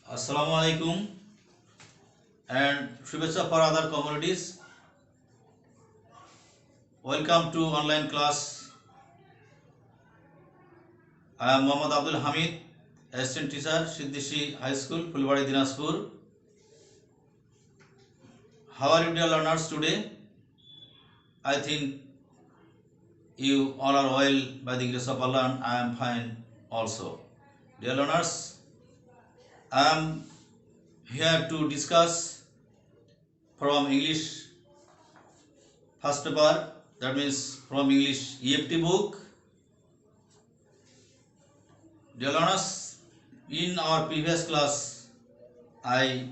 Assalamu alaikum and Shubhechha for other communities. Welcome to online class. I am Mohammad Abdul Hamid, assistant teacher, Siddishi High School, Pulwari, Dinaspur. How are you, dear learners, today? I think you all are well by the grace of Allah, and I am fine also. Dear learners, I am here to discuss from English first paper, that means from English EFT book. Dear learners, in our previous class, I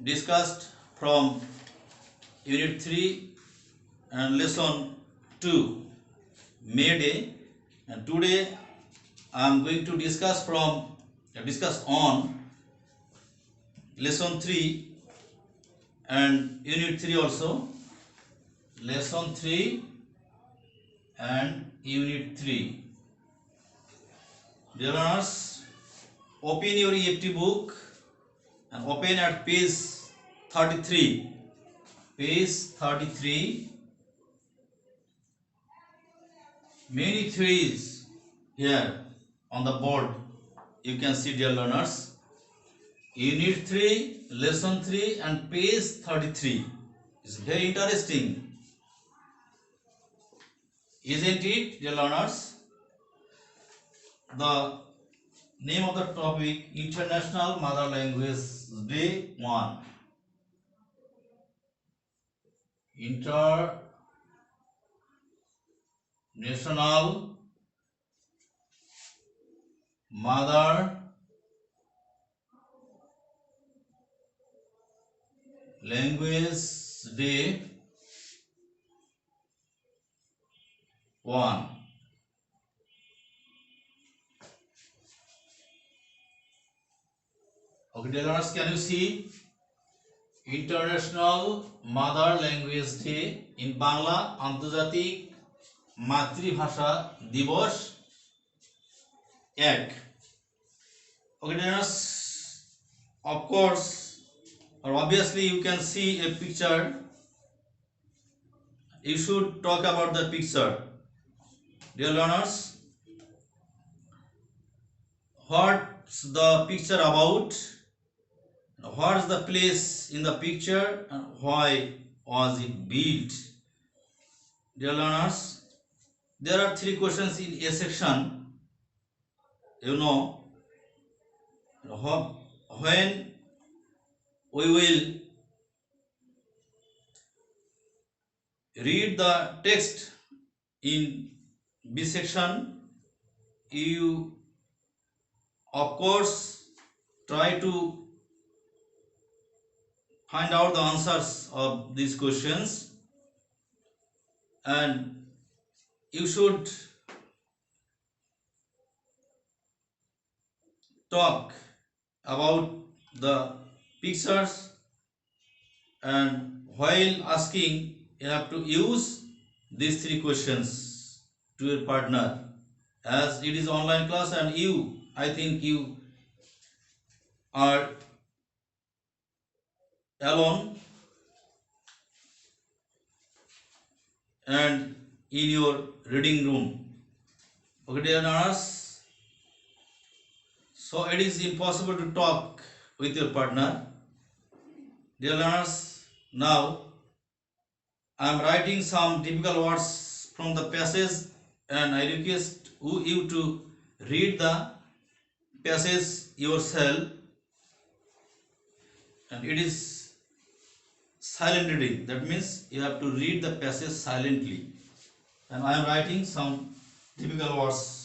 discussed from Unit 3 and Lesson 2, May Day, and today I am going to discuss on Lesson 3 and Unit 3 also. Lesson 3 and Unit 3. Dear learners, open your EFT book and open at page 33. Page 33. Many theories here on the board. You can see, dear learners. Unit 3, Lesson 3 and page 33. It's very interesting. Isn't it, dear learners? The name of the topic, International Mother Language Day 1. International Mother Language Day 1. Okay, dear learners, can you see International Mother Language Day in Bangla আন্তর্জাতিক মাতৃভাষা দিবস 1. Okay, dear learners, of course or obviously you can see a picture. You should talk about the picture. Dear learners, what's the picture about? What is the place in the picture and why was it built? Dear learners, there are 3 questions in a section. You know, when we will read the text in B section, you of course try to find out the answers of these questions, and you should talk about the pictures, and while asking you have to use these 3 questions to your partner, as it is online class and I think you are alone and in your reading room. Okay, dear learners, so it is impossible to talk with your partner. Dear learners, now I am writing some typical words from the passage, and I request you to read the passage yourself, and it is silent reading. That means you have to read the passage silently, and I am writing some typical words.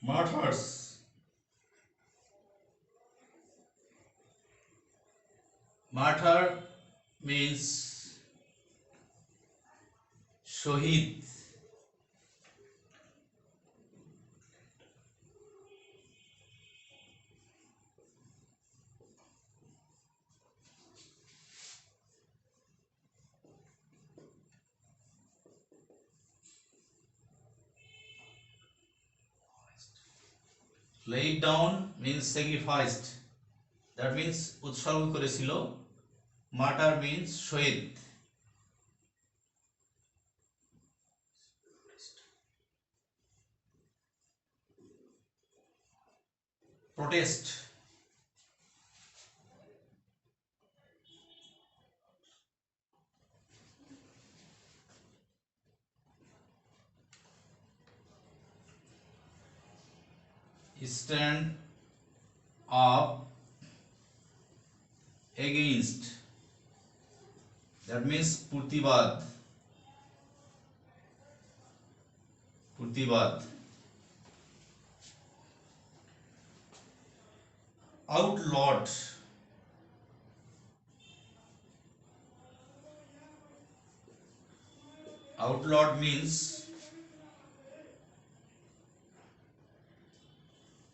Martyrs. Martyr means Shohid. laid down means sacrificed, that means উৎসর্গ করেছিল. Martyr means Shahid. Protest, stand up against, that means প্রতিবাদ. Outlawed, means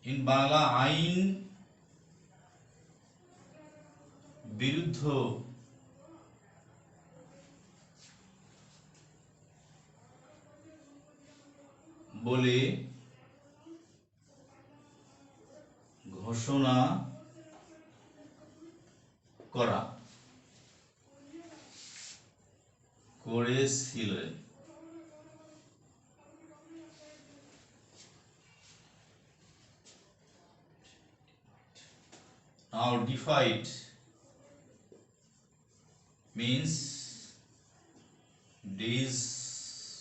in Bangla আইন বিরুদ্ধ বলে ঘোষণা করেছিলেন. Now defied means disobeyed.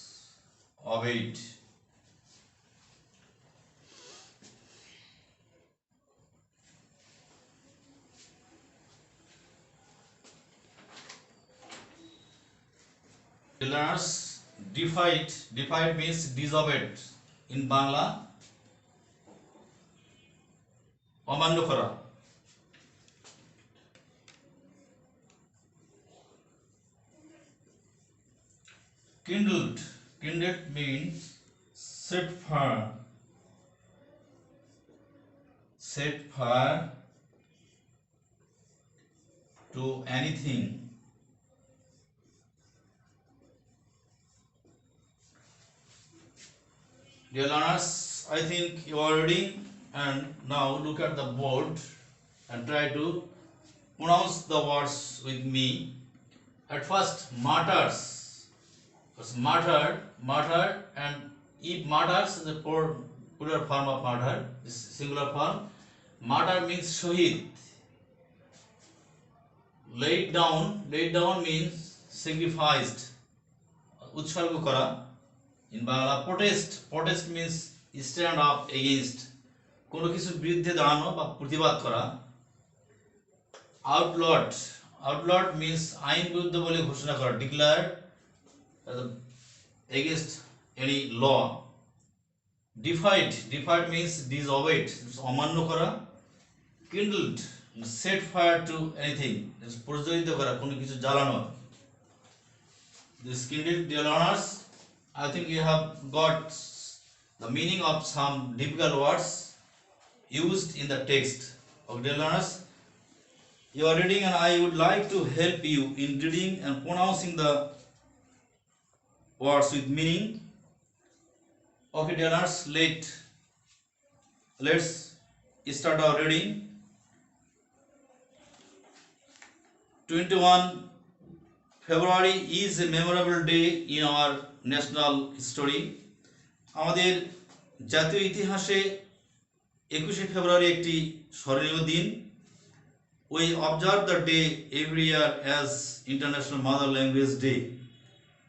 Learners, defied means disobeyed. In Bangla অমান্য করা. Kindled means set fire to anything. Dear learners, I think you are reading, and now look at the board and try to pronounce the words with me. At first, martyrs. Because martyr, and if martyrs is the plural form of martyr, is singular form. Martyr means shohid. Laid down means sacrificed, উৎসর্গ করা. In Bangla, protest means stand up against, কোনো কিছুর বিরুদ্ধে দাঁড়ানো বা প্রতিবাদ করা. outlawed means আইন বিরুদ্ধ বলে ঘোষণা করা, declare against any law. Defied means disobeyed, অমান্য করা. Kindled, set fire to anything, প্রজ্বলিত করা, কোনো কিছু জ্বালানো. This kindled, dear learners, I think you have got the meaning of some difficult words used in the text. Okay, dear learners, you are reading, and I would like to help you in reading and pronouncing the words with meaning. Okay, dear learners, let's start our reading. 21 February is a memorable day in our national history. আমাদের জাতীয় ইতিহাসে 21শে ফেব্রুয়ারি একটি স্মরণীয় দিন. We observe the day every year as International Mother Language Day.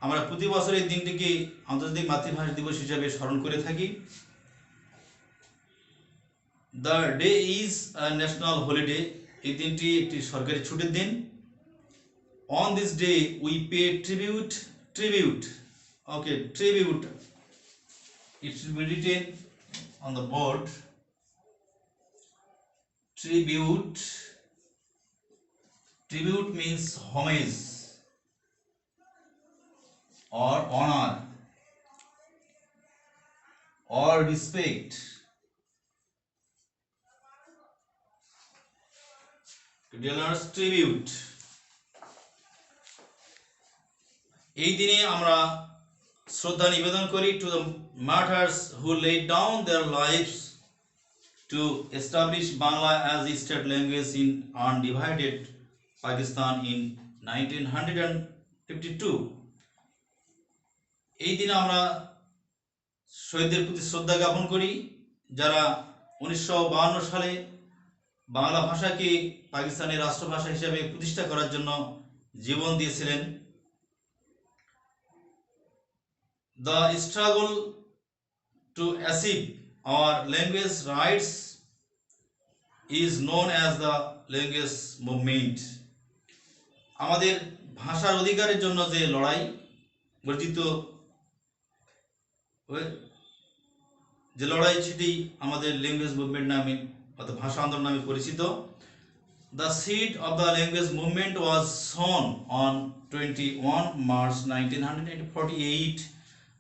আমরা প্রতি বছর এই দিনটিকে আন্তর্জাতিক মাতৃভাষা দিবস হিসেবে স্মরণ করে থাকি. The day is a national holiday. এই দিনটি একটি সরকারি ছুটির দিন. On this day we pay tribute. Okay, tribute. It should be written on the board. Tribute means homage or honor or respect. Dear learners, tribute. এই দিনে আমরা শ্রদ্ধা নিবেদন করি to the martyrs who laid down their lives to establish Bangla as the state language in undivided Pakistan in 1952. এই দিন আমরা শহীদদের প্রতি শ্রদ্ধা জ্ঞাপন করি যারা 1952 সালে বাংলা ভাষাকে পাকিস্তানের রাষ্ট্রভাষা হিসেবে প্রতিষ্ঠা করার জন্য জীবন দিয়েছিলেন। The struggle to achieve our language rights is known as the language movement. আমাদের ভাষার অধিকারের জন্য যে লড়াই বর্জিত যে লড়াই সেটি আমাদের ল্যাঙ্গুয়েজ মুভমেন্ট নামে অর্থাৎ ভাষা আন্দোলন নামে পরিচিত। The seed of the language movement was sown on 21 March 1948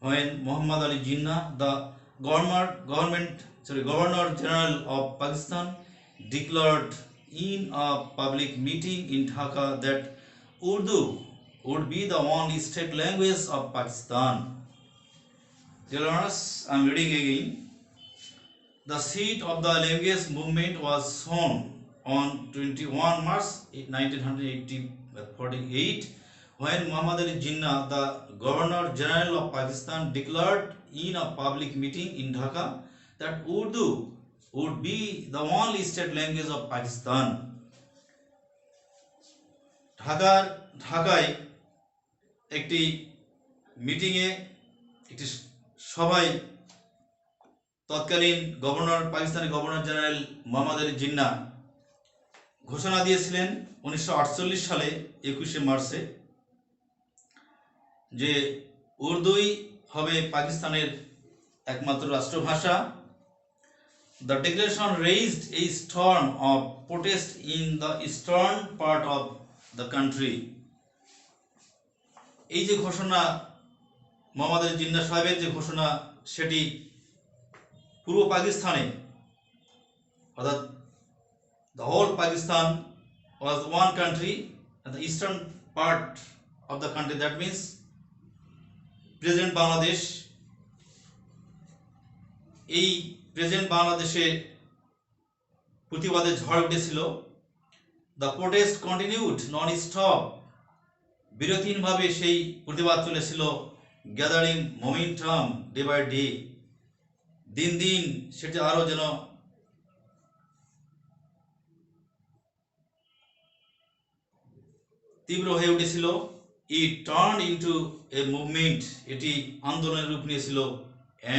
when Muhammad Ali Jinnah, the Governor General of Pakistan, declared in a public meeting in Dhaka that Urdu would be the only state language of Pakistan. Dear learners, I am reading again. The seed of the language movement was sown on 21 March 1948 when Muhammad Ali Jinnah, the Governor General of Pakistan, declared in a public meeting in Dhaka that Urdu would be the only state language of Pakistan. ঢাকায় একটি মিটিংয়ে একটি সভায় তৎকালীন পাকিস্তানের governor general Mohammad Ali Jinnah ঘোষণা দিয়েছিলেন 1948 সালে 21শে মার্চে যে উর্দুই হবে পাকিস্তানের একমাত্র রাষ্ট্রভাষা। The declaration raised a storm of protest in the eastern part of the country. এই যে ঘোষণা মোহাম্মদ আলী জিন্নাহ সাহেবের যে ঘোষণা সেটি পূর্ব পাকিস্তানে অর্থাৎ the whole Pakistan was one country and the eastern part of the country, that means present Bangladesh, এই প্রেজেন্ট বাংলাদেশে প্রতিবাদের ঝড় উঠেছিল। The protest continued non-stop, বিরতিহীনভাবে সেই প্রতিবাদ চলেছিল, gathering momentum day by day, দিন দিন সেটি আরো যেন তীব্র হয়ে উঠেছিল। It turned into a movement, এটি আন্দোলনের রূপ নিয়েছিল,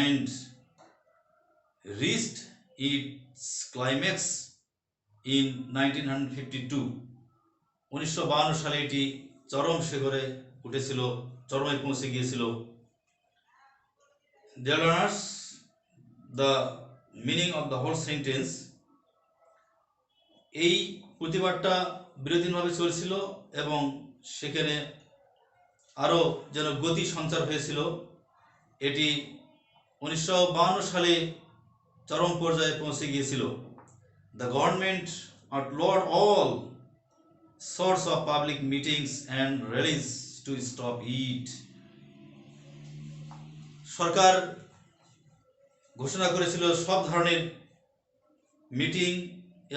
and reached its climax in 1952. 1952 সালে এটি চরম শিখরে উঠেছিল, চরমে পৌঁছে গিয়েছিল। Dear learners, the meaning of the whole sentence, এই প্রতিবাদটা বিরোধীভাবে চলছিল এবং সেখানে আরো যেন গতি সঞ্চার হয়েছিল। এটি 1952 সালে চরম পর্যায়ে পৌঁছে গিয়েছিল। The government outlawed all sorts of public meetings and rallies to stop it. সরকার ঘোষণা করেছিল সব ধরনের মিটিং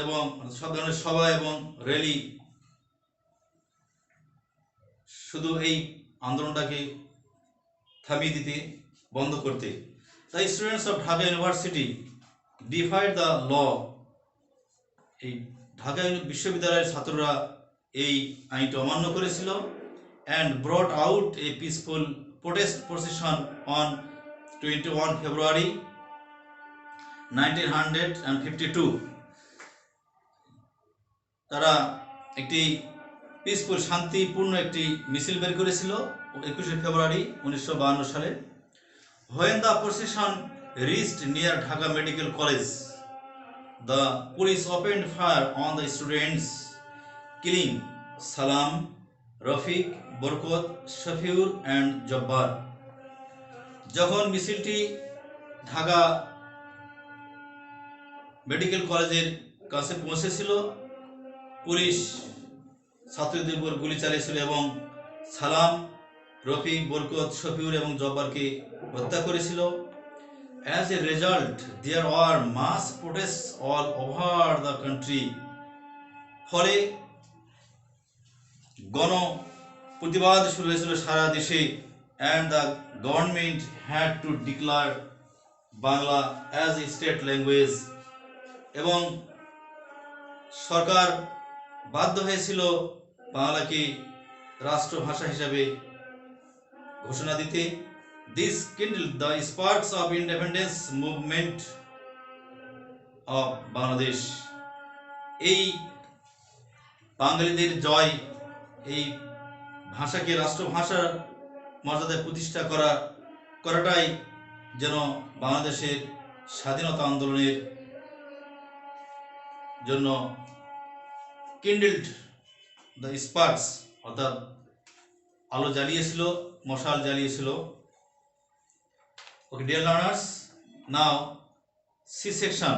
এবং সব ধরনের সভা এবং র্যালি শুধু এই আন্দোলনটাকে থামিয়ে দিতে, বন্ধ করতে। The students of Dhaka University defied the law. এই ঢাকা বিশ্ববিদ্যালয়ের ছাত্ররা এই আইনটি অমান্য করেছিল and brought out a peaceful protest procession on 21 February 1952. তারা একটি পিসফুল শান্তিপূর্ণ একটি মিছিল বের করেছিল 21 ফেব্রুয়ারি 1952 সালে। When the procession reached near Dhaka Medical College, the police opened fire on the students, killing Salam, Rafiq, Borkot, Shafiur and Jabbar. যখন মিছিলটি ঢাকা মেডিকেল কলেজের কাছে পৌঁছেছিল, পুলিশ ছাত্রদের উপর গুলি চালিয়েছিল এবং সালাম, রফিক, বরকত, শফিউর এবং জব্বারকে হত্যা করেছিল। As a result, there are mass protests all over the country. ফলে গণ প্রতিবাদ শুরু হয়েছিল সারা দেশে, and the government had to declare Bangla as a state language, এবং সরকার বাধ্য হয়েছিল বাংলাকে রাষ্ট্রভাষা হিসাবে ঘোষণা দিতে। This kindled the sparks of independence movement of Bangladesh. এই বাঙালিদের জয়, এই ভাষাকে রাষ্ট্রভাষার মর্যাদায় প্রতিষ্ঠা করাটাই যেন বাংলাদেশের স্বাধীনতা আন্দোলনের জন্য kindled the sparks, অর্থাৎ আলো জ্বালিয়েছিল, মশাল জ্বালিয়েছিল। Okay, dear learners, now C section.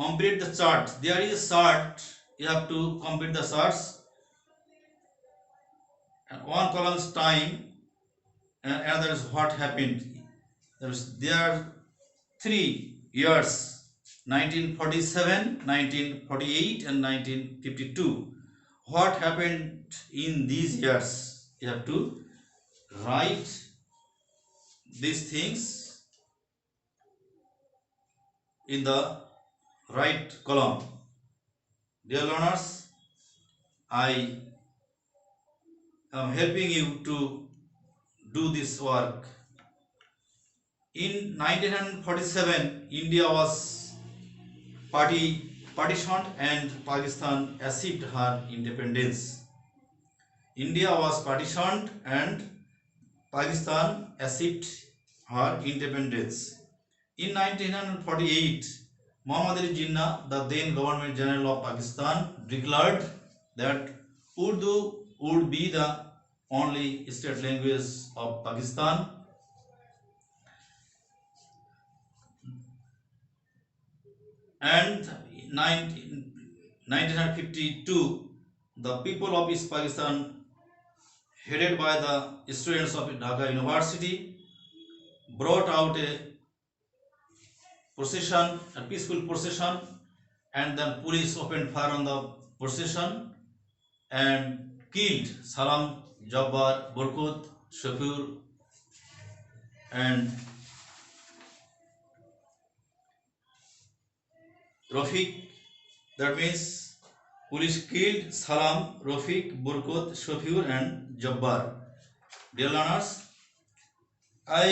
Complete the chart. There is a chart. You have to complete the charts. And one column is time, and another is what happened. There are 3 years: 1947, 1948, and 1952. What happened in these years? You have to write these things in the right column. Dear learners, I am helping you to do this work. In 1947, India was partitioned and Pakistan achieved her independence. India was partitioned and Pakistan achieved her independence. In 1948, Muhammad Ali Jinnah, the then Governor General of Pakistan, declared that Urdu would be the only state language of Pakistan. And in 1952, the people of East Pakistan, headed by the students of Dhaka University, brought out a procession, a peaceful procession, and then police opened fire on the procession and killed Salam, Jabbar, Burkut, Shafur, and Rafiq. That means police killed Salam, Rafiq, Burkut, Shafur, and Jabbar. Dear learners, I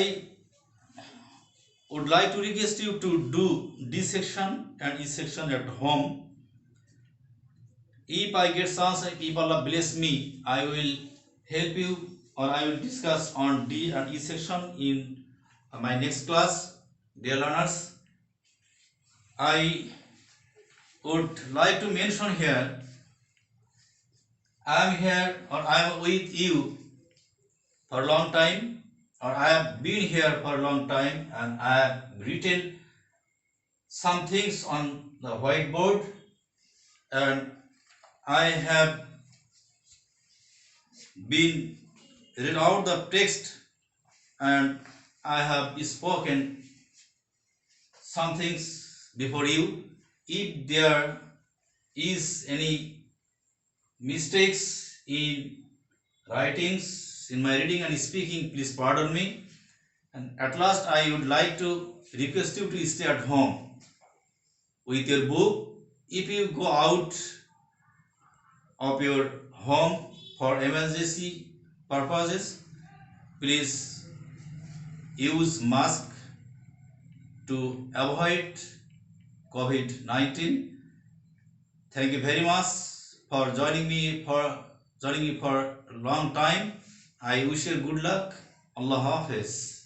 would like to request you to do D section and E section at home. If I get chance, if Allah bless me, I will help you, or I will discuss on D and E section in my next class. Dear learners, I would like to mention here, I am here, or I am with you for a long time, or I have been here for a long time, and I have written some things on the whiteboard, and I have been read out the text, and I have spoken some things before you. If there is any mistakes in writings, in my reading and speaking, please pardon me. And at last, I would like to request you to stay at home with your book. If you go out of your home for emergency purposes, please use mask to avoid COVID-19. Thank you very much for joining me for a long time. I wish you good luck. Allah Hafiz.